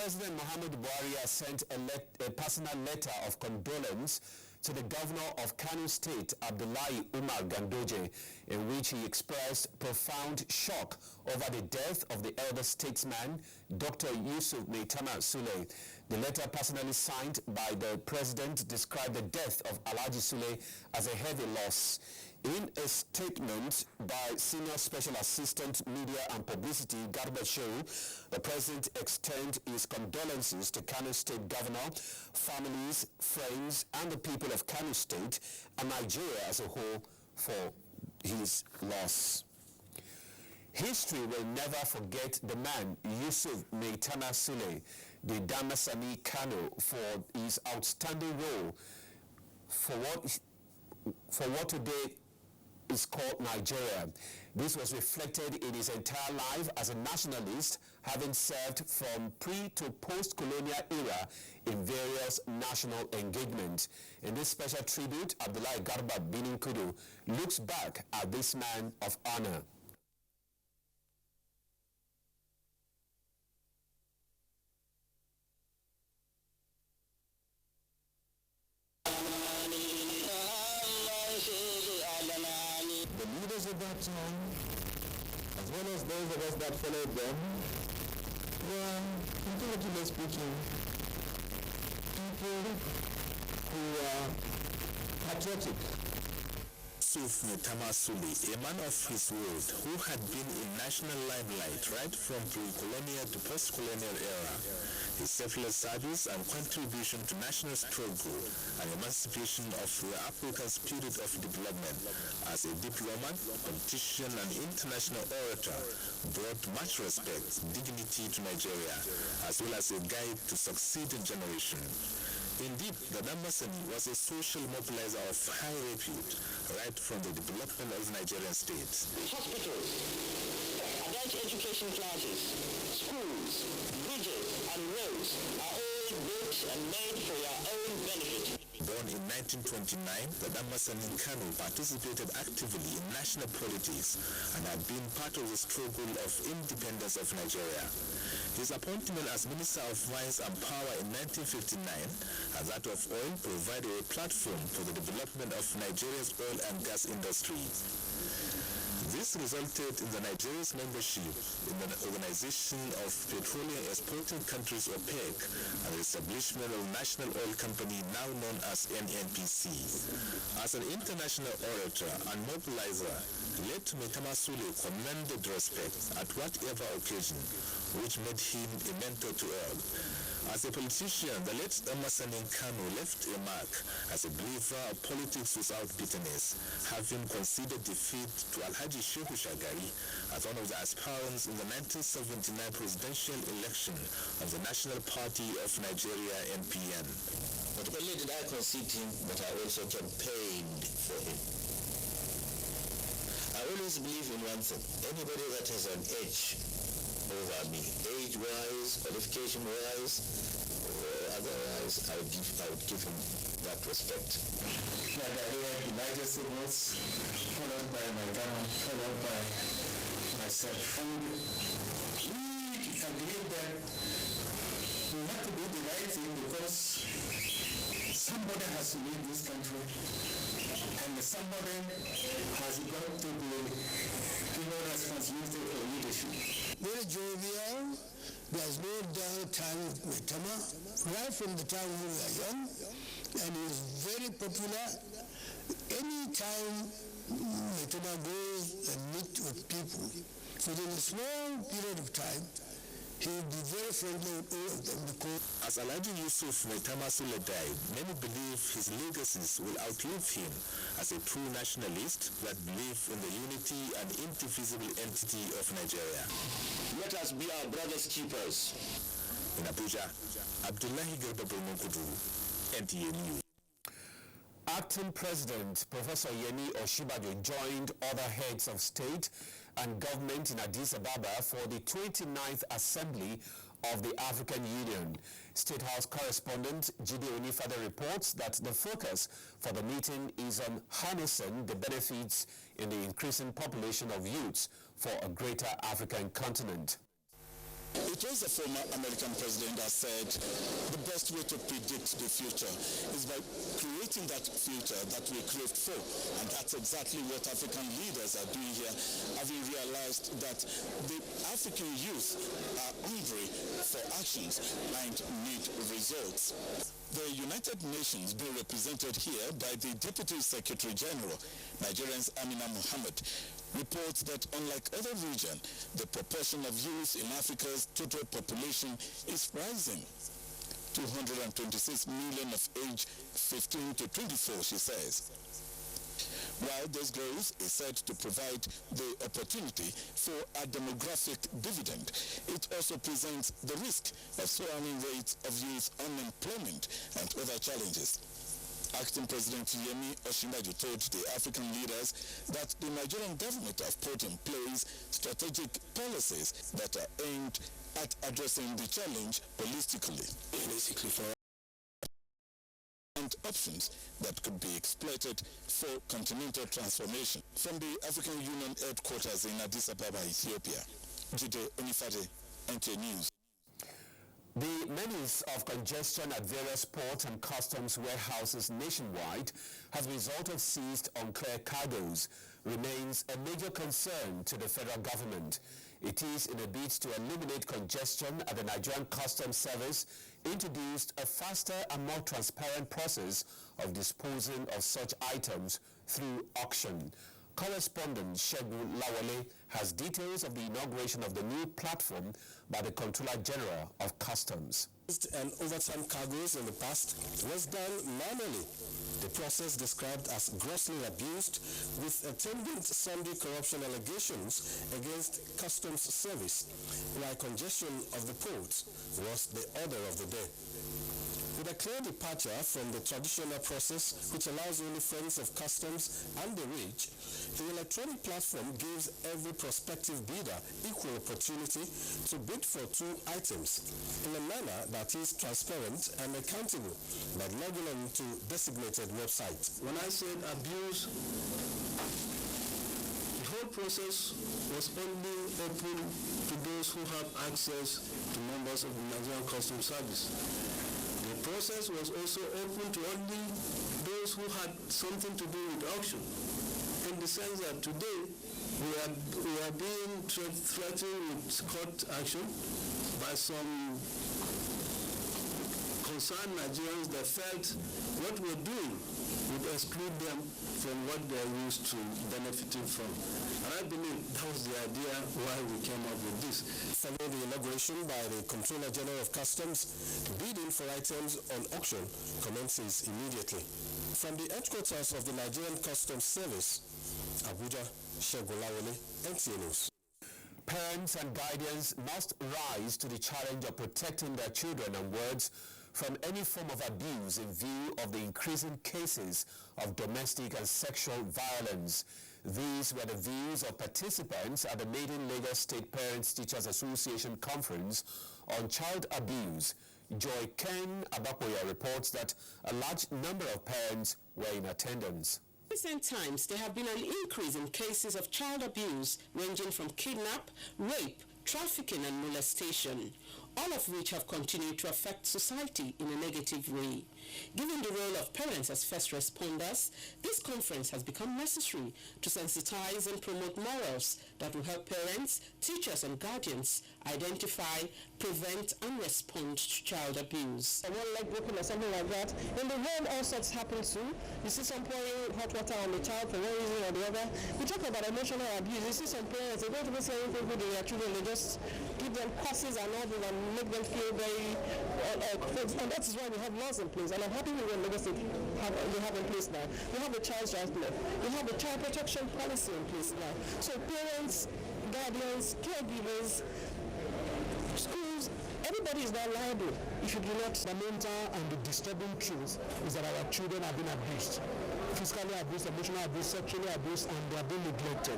President Muhammadu Buhari has sent a personal letter of condolence to the governor of Kano State, Abdullahi Umar Gandoje, in which he expressed profound shock over the death of the elder statesman, Dr. Yusuf Maitama Sule. The letter, personally signed by the president, described the death of Alhaji Sule as a heavy loss. In a statement by Senior Special Assistant Media and Publicity, Garba Shehu, the president extended his condolences to Kano State Governor, families, friends, and the people of Kano State and Nigeria as a whole for his loss. History will never forget the man Yusuf Maitama Sule, the Damasani Kano, for his outstanding role for what today is called Nigeria. This was reflected in his entire life as a nationalist, having served from pre to post-colonial era in various national engagements. In this special tribute, Abdullahi Garba Bininkudu looks back at this man of honor. The leaders of that time, as well as those of us that followed them, were, intellectually speaking, people who were patriotic. Yusuf Maitama Sule, a man of his word who had been in national limelight right from pre-colonial to post-colonial era. His selfless service and contribution to national struggle and emancipation of the African spirit of development as a diplomat, politician, and international orator brought much respect, dignity to Nigeria, as well as a guide to succeeding generation. Indeed, the Damasani was a social mobilizer of high repute right from the development of the Nigerian state. Hospitals, adult education classes, schools, bridges, and roads are all built and made for your own benefit. Born in 1929, the Damasani Kano participated actively in national politics and had been part of the struggle of independence of Nigeria. His appointment as Minister of Mines and Power in 1959 and that of oil provided a platform for the development of Nigeria's oil and gas industry. This resulted in the Nigeria's membership in the Organization of Petroleum Exporting Countries, OPEC, and the establishment of the National Oil Company, now known as NNPC. As an international orator and mobilizer, late Maitama Sule commanded respect at whatever occasion, which made him a mentor to all. As a politician, the late Damasani Kano left a mark as a believer of politics without bitterness, having conceded defeat to Alhaji Shehu Shagari as one of the aspirants in the 1979 presidential election of the National Party of Nigeria, NPN. Not only did I concede him, but I also campaigned for him. I always believe in one thing: anybody that has an edge over me, age-wise, qualification-wise, otherwise, I would give him that respect. Shagari, Elijah Simmons, followed by my gunner, followed by myself. And we agreed that we have to do the right thing because somebody has to lead this country, and somebody has got to be given responsibility for leadership. Very jovial, there's no downtime with Maitama, right from the time we were young, and he was very popular. Anytime Maitama goes and meets with people, within a small period of time, he will be very friendly with all of them because... As Alhaji Yusuf Maitama Sule died, many believe his legacies will outlive him as a true nationalist that believed in the unity and indivisible entity of Nigeria. Let us be our brothers' keepers. In Abuja, Abdullahi Garba Bininkudu, NTA News. Acting President Professor Yemi Osinbajo joined other heads of state and government in Addis Ababa for the 29th Assembly of the African Union. State House correspondent Jide Onifade reports that the focus for the meeting is on harnessing the benefits in the increasing population of youths for a greater African continent. It was the former American president that said the best way to predict the future is by creating that future that we craved for. And that's exactly what African leaders are doing here, having realized that the African youth are hungry for actions and need results. The United Nations being represented here by the Deputy Secretary General, Nigerian's Amina Mohammed, reports that unlike other regions, the proportion of youth in Africa's total population is rising. 226 million of age 15 to 24, she says. While this growth is said to provide the opportunity for a demographic dividend, it also presents the risk of soaring rates of youth unemployment and other challenges. Acting President Yemi Osinbajo told the African leaders that the Nigerian government have put in place strategic policies that are aimed at addressing the challenge holistically. Basically for and options that could be exploited for continental transformation. From the African Union headquarters in Addis Ababa, Ethiopia, Jide Onifade, NTA News. The menace of congestion at various ports and customs warehouses nationwide as a result of seized unclear cargoes remains a major concern to the federal government. It is in a bid to eliminate congestion at the Nigerian Customs Service introduced a faster and more transparent process of disposing of such items through auction. Correspondent Shegun Lawale has details of the inauguration of the new platform by the Controller General of Customs. And overtime cargoes in the past was done manually. The process described as grossly abused with attendant sundry corruption allegations against Customs Service, while congestion of the ports was the order of the day. With a clear departure from the traditional process, which allows only friends of customs and the rich, the electronic platform gives every prospective bidder equal opportunity to bid for two items in a manner that is transparent and accountable by logging on to designated websites. When I said abuse, the whole process was only open to those who have access to members of the Nigerian Customs Service. The process was also open to only those who had something to do with auction, in the sense that today we are being threatened with court action by some concerned Nigerians that felt what we're doing would exclude them from what they're used to benefiting from. And I believe that was the idea why we came up with this. Following the inauguration by the Controller General of Customs, bidding for items on auction commences immediately. From the headquarters of the Nigerian Customs Service, Abuja, Shegun Lawale, NTA News. Parents and guardians must rise to the challenge of protecting their children and wards from any form of abuse in view of the increasing cases of domestic and sexual violence. These were the views of participants at the maiden Lagos State Parents Teachers Association Conference on Child Abuse. Joy Ken Abapoya reports that a large number of parents were in attendance. In recent times, there have been an increase in cases of child abuse ranging from kidnap, rape, trafficking and molestation, all of which have continued to affect society in a negative way. Given the role of parents as first responders, this conference has become necessary to sensitize and promote morals that will help parents, teachers and guardians identify, prevent and respond to child abuse. One leg broken or something like that. In the home, all sorts happen too. You see some pouring hot water on the child for one reason or the other. We talk about emotional abuse. You see some parents, they don't even say anything good to their children. They just give them curses and all that and make them feel very and that is why we have laws in place. And I'm happy with what Lagos State have in place now. We have the child's rights law. We have the child protection policy in place now. So parents, guardians, caregivers, schools, everybody is now liable if you do not. The mental and the disturbing truth is that our children have been abused. Physically abused, emotionally abused, sexually abused, and they are being neglected.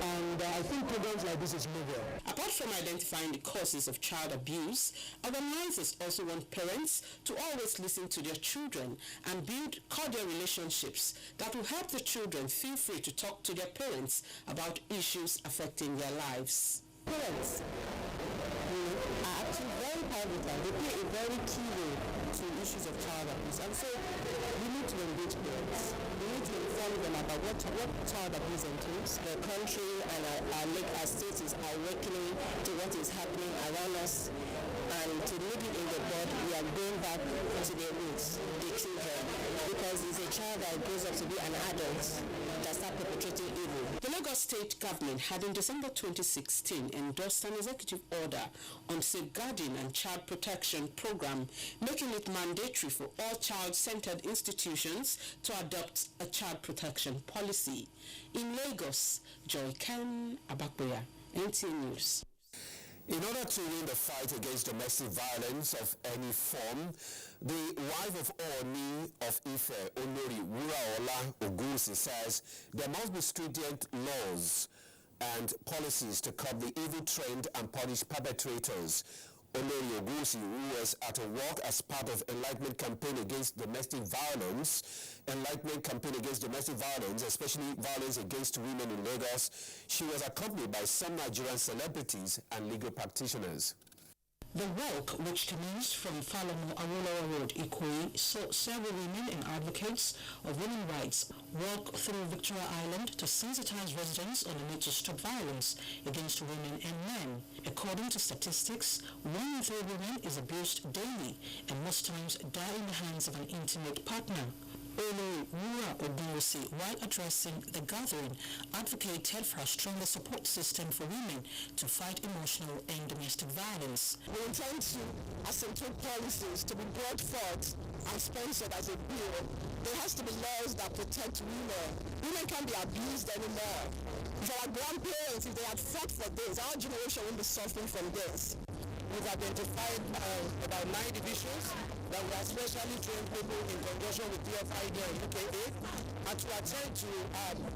And I think programs like this is novel. Apart from identifying the causes of child abuse, organizers also want parents to always listen to their children and build cordial relationships that will help the children feel free to talk to their parents about issues affecting their lives. Parents, everything. They play a very key role to issues of child abuse. And so we need to engage parents. We need to inform them about what child abuse entails. The country and our states is awakening to what is happening around us. And to nip it in the bud, we are going back to their roots, the children, because it's a child that grows up to be an adult that starts perpetrating evil. The Lagos State government had in December 2016 endorsed an executive order on safeguarding and child protection program, making it mandatory for all child-centered institutions to adopt a child protection policy. In Lagos, Joy Ken Abakboya, NTN News. In order to win the fight against domestic violence of any form, the wife of Ooni of Ife, Olori Wuraola Ogunsi, says there must be stringent laws and policies to curb the evil trend and punish perpetrators. Olori Ogunsi, who was at a walk as part of Enlightenment Campaign Against Domestic Violence, especially violence against women in Lagos, she was accompanied by some Nigerian celebrities and legal practitioners. The walk, which commenced from Falomo Awolowo Road, Ikoyi, saw several women and advocates of women's rights walk through Victoria Island to sensitize residents on the need to stop violence against women and men. According to statistics, 1 in 3 women is abused daily and most times die in the hands of an intimate partner. Olori Wuraola Ogunsi, while addressing the gathering, advocated for a stronger support system for women to fight emotional and domestic violence. We intend to accentuate policies to be brought forth and sponsored as a bill. There has to be laws that protect women. Women can't be abused anymore. If our grandparents, if they had fought for this, our generation won't be suffering from this. We've identified about 9 divisions that will especially train people in conjunction with PFID and UKA and to attend to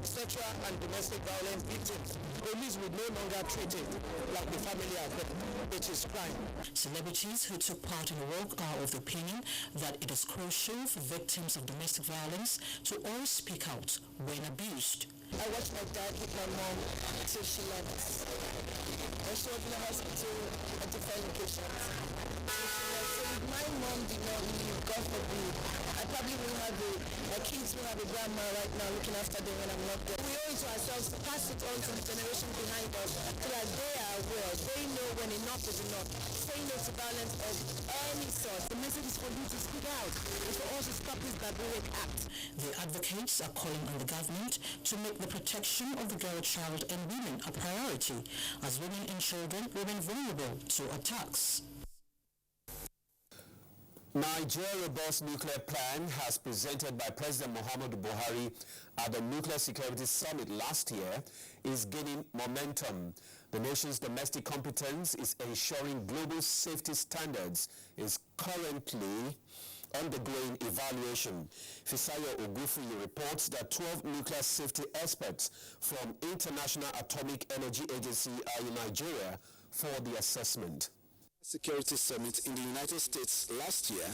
sexual and domestic violence victims. Police will no longer treat it like the family affair, which is crime. Celebrities who took part in the walk are of the opinion that it is crucial for victims of domestic violence to always speak out when abused. I watched my dad hit my mom until she left. I showed up in the hospital at different locations. So if my mom did not leave, God forbid, I probably wouldn't have my kids will have a grandma right now looking after them when I'm not there. We owe it to ourselves to pass it on to the generation behind us so that they are aware. They know when enough is enough. Saying no to violence of any sort. The message is for you to speak out. It's for us to stop this barbaric act. The advocates are calling on the government to make the protection of the girl child and women a priority, as women and children remain vulnerable to attacks. Nigeria's robust nuclear plan, as presented by President Muhammadu Buhari at the Nuclear Security Summit last year, is gaining momentum. The nation's domestic competence is ensuring global safety standards is currently undergoing evaluation. Fisayo Ogufuyi reports that 12 nuclear safety experts from International Atomic Energy Agency are in Nigeria for the assessment. Security Summit in the United States last year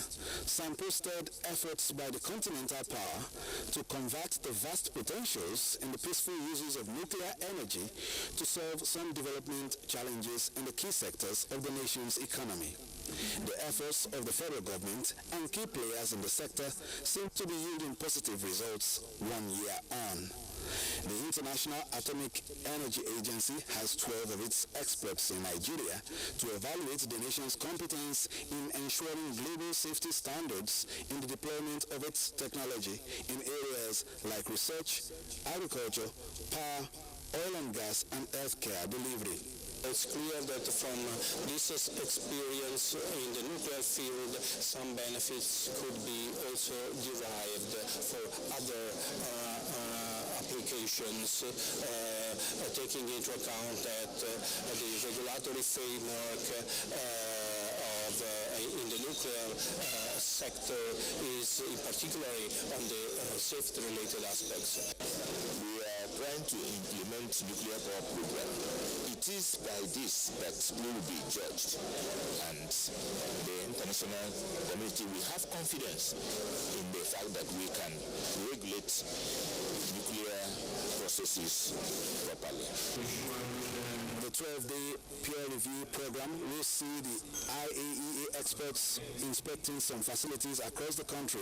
signposted efforts by the continental power to convert the vast potentials in the peaceful uses of nuclear energy to solve some development challenges in the key sectors of the nation's economy. The efforts of the federal government and key players in the sector seem to be yielding positive results 1 year on. The International Atomic Energy Agency has 12 of its experts in Nigeria to evaluate the nation's competence in ensuring global safety standards in the deployment of its technology in areas like research, agriculture, power, oil and gas, and healthcare delivery. It's clear that from this experience in the nuclear field, some benefits could be also derived for other applications, taking into account that the regulatory framework in the nuclear sector is particularly on the safety-related aspects. We are trying to implement nuclear power program. It is by this that we will be judged, and the international community will have confidence in the fact that we can regulate nuclear processes justice properly. The 12-day peer review program will see the IAEA experts inspecting some facilities across the country,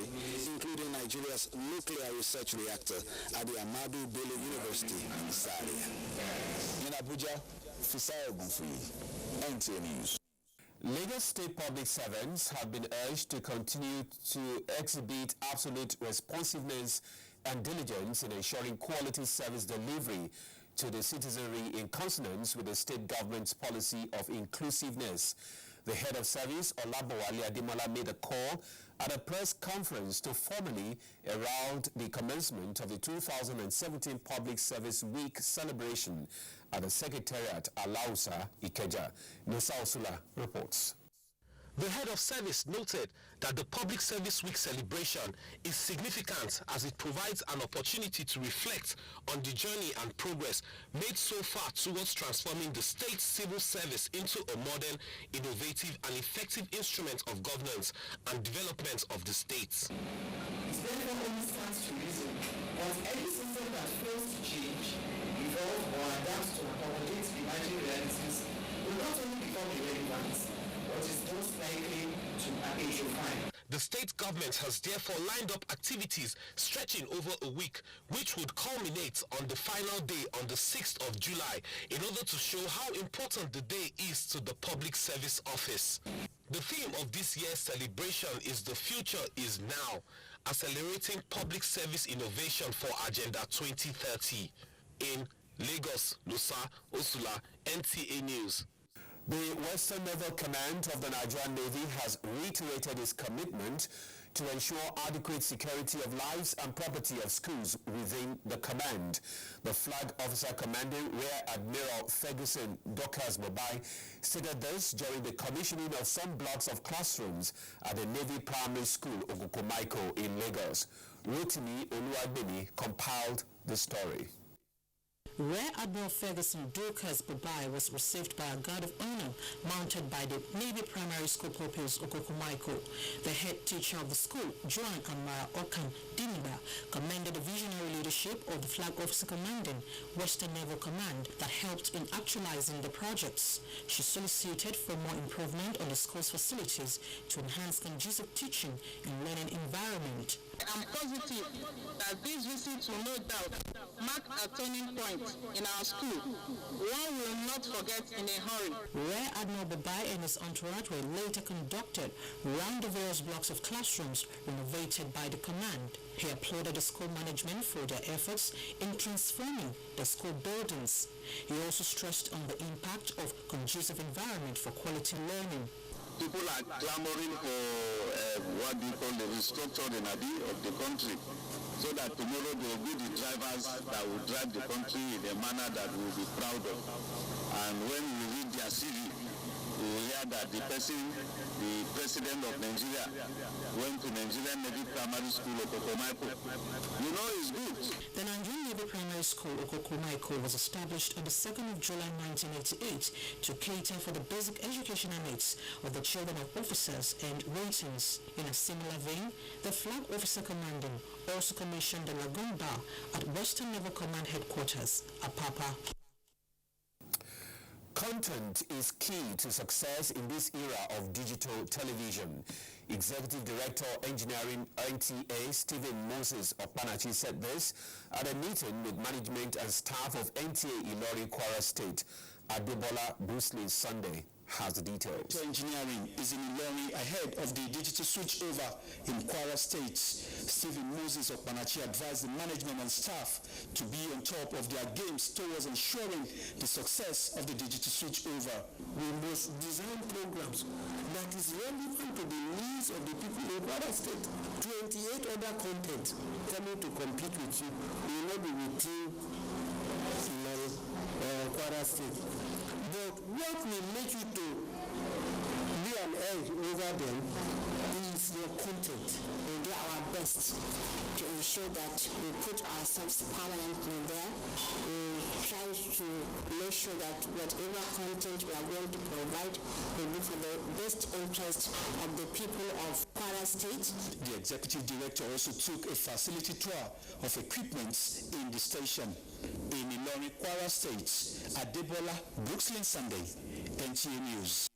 including Nigeria's nuclear research reactor at the Ahmadu Bello University in Zaria. In Abuja, Fisai Ogunfuyi, NTA News. Lagos State public servants have been urged to continue to exhibit absolute responsiveness and diligence in ensuring quality service delivery to the citizenry in consonance with the state government's policy of inclusiveness. The head of service, Olabowale Ademola, made a call at a press conference to formally herald the commencement of the 2017 Public Service Week celebration at the Secretariat Alausa, Ikeja. Nisa Osula reports. The head of service noted that the Public Service Week celebration is significant as it provides an opportunity to reflect on the journey and progress made so far towards transforming the state civil service into a modern, innovative and effective instrument of governance and development of the state. It therefore only stands to reason that any system that fails to change, evolve or adapt to accommodate emerging realities will not only become irrelevant, but is most likely to atrophy. The state government has therefore lined up activities stretching over a week, which would culminate on the final day on the 6th of July in order to show how important the day is to the Public Service Office. The theme of this year's celebration is "The Future is Now, Accelerating Public Service Innovation for Agenda 2030. In Lagos, Lusa Osula, NTA News. The Western Naval Command of the Nigerian Navy has reiterated its commitment to ensure adequate security of lives and property of schools within the command. The flag officer commanding Rear Admiral Ferguson Dokas Mobai stated this during the commissioning of some blocks of classrooms at the Navy Primary School, Ogukomaiko in Lagos. Rotimi Oluwagbemi compiled the story. Rear Admiral Ferguson Dokas Babai was received by a guard of honor mounted by the Navy Primary School pupils Okokomaiko. The head teacher of the school, Joan Amara Okan Diniba, commended the visionary leadership of the Flag Officer Commanding Western Naval Command that helped in actualizing the projects. She solicited for more improvement on the school's facilities to enhance conducive teaching and learning environment. I'm positive that this visit will no doubt mark a turning point in our school. One will not forget in a hurry. Rear Admiral Babai and his entourage were later conducted round the various blocks of classrooms renovated by the command. He applauded the school management for their efforts in transforming the school buildings. He also stressed on the impact of conducive environment for quality learning. People are clamoring for what we call the restructuring of the country, so that tomorrow there will be the drivers that will drive the country in a manner that we will be proud of. And when we read their CV, we will hear that the president of Nigeria went to Nigerian Navy Primary School, Okokomaiko. You know it's good. The Nigerian Navy Primary School, Okokomaiko, was established on the 2nd of July 1988 to cater for the basic educational needs of the children of officers and ratings. In a similar vein, the Flag Officer Commanding also commissioned the Lagoon Bar at Western Naval Command Headquarters, Apapa. Content is key to success in this era of digital television. Executive Director Engineering NTA Stephen Moses Opanachi said this at a meeting with management and staff of NTA Ilorin, Kwara State. Adebola Brusley Sunday has the details. Engineering is in Ilorin ahead of the digital switchover in Kwara State. Stephen Moses of Panachi advised the management and staff to be on top of their games towards ensuring the success of the digital switchover. We must design programs that is relevant to the needs of the people in Kwara State. 28 other content coming to compete with you will not be within Kwara State. But what will make you to be an edge over them is your content. We do our best to ensure that we put ourselves permanently there. We try to make sure that whatever content we are going to provide will be for the best interest of the people of Kwara State. The executive director also took a facility tour of equipment in the station. in Ilorin, Kwara State. Adebola, Brooklyn Sunday, NTA News.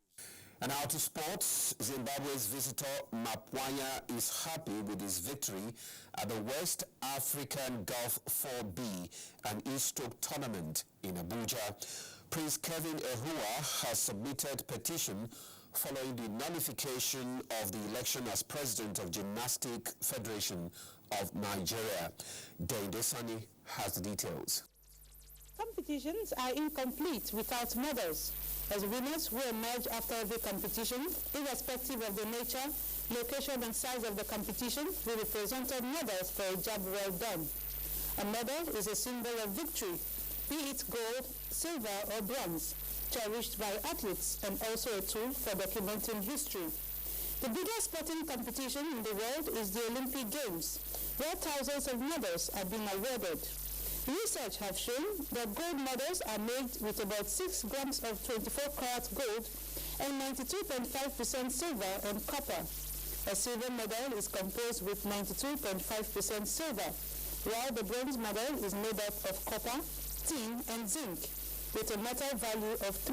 And now to sports. Zimbabwe's visitor Mapwanya is happy with his victory at the West African Gulf 4B and East-Stoke tournament in Abuja. Prince Kevin Ehua has submitted petition following the nullification of the election as president of Gymnastic Federation of Nigeria. Dende Sani has the details. Competitions are incomplete without medals, as winners who emerge after every competition, irrespective of the nature, location and size of the competition, will be presented medals for a job well done. A medal is a symbol of victory, be it gold, silver or bronze, cherished by athletes and also a tool for documenting history. The biggest sporting competition in the world is the Olympic Games, where thousands of medals are being awarded. Research have shown that gold medals are made with about 6 grams of 24-karat gold and 92.5% silver and copper. A silver medal is composed with 92.5% silver, while the bronze medal is made up of copper, tin, and zinc, with a metal value of 3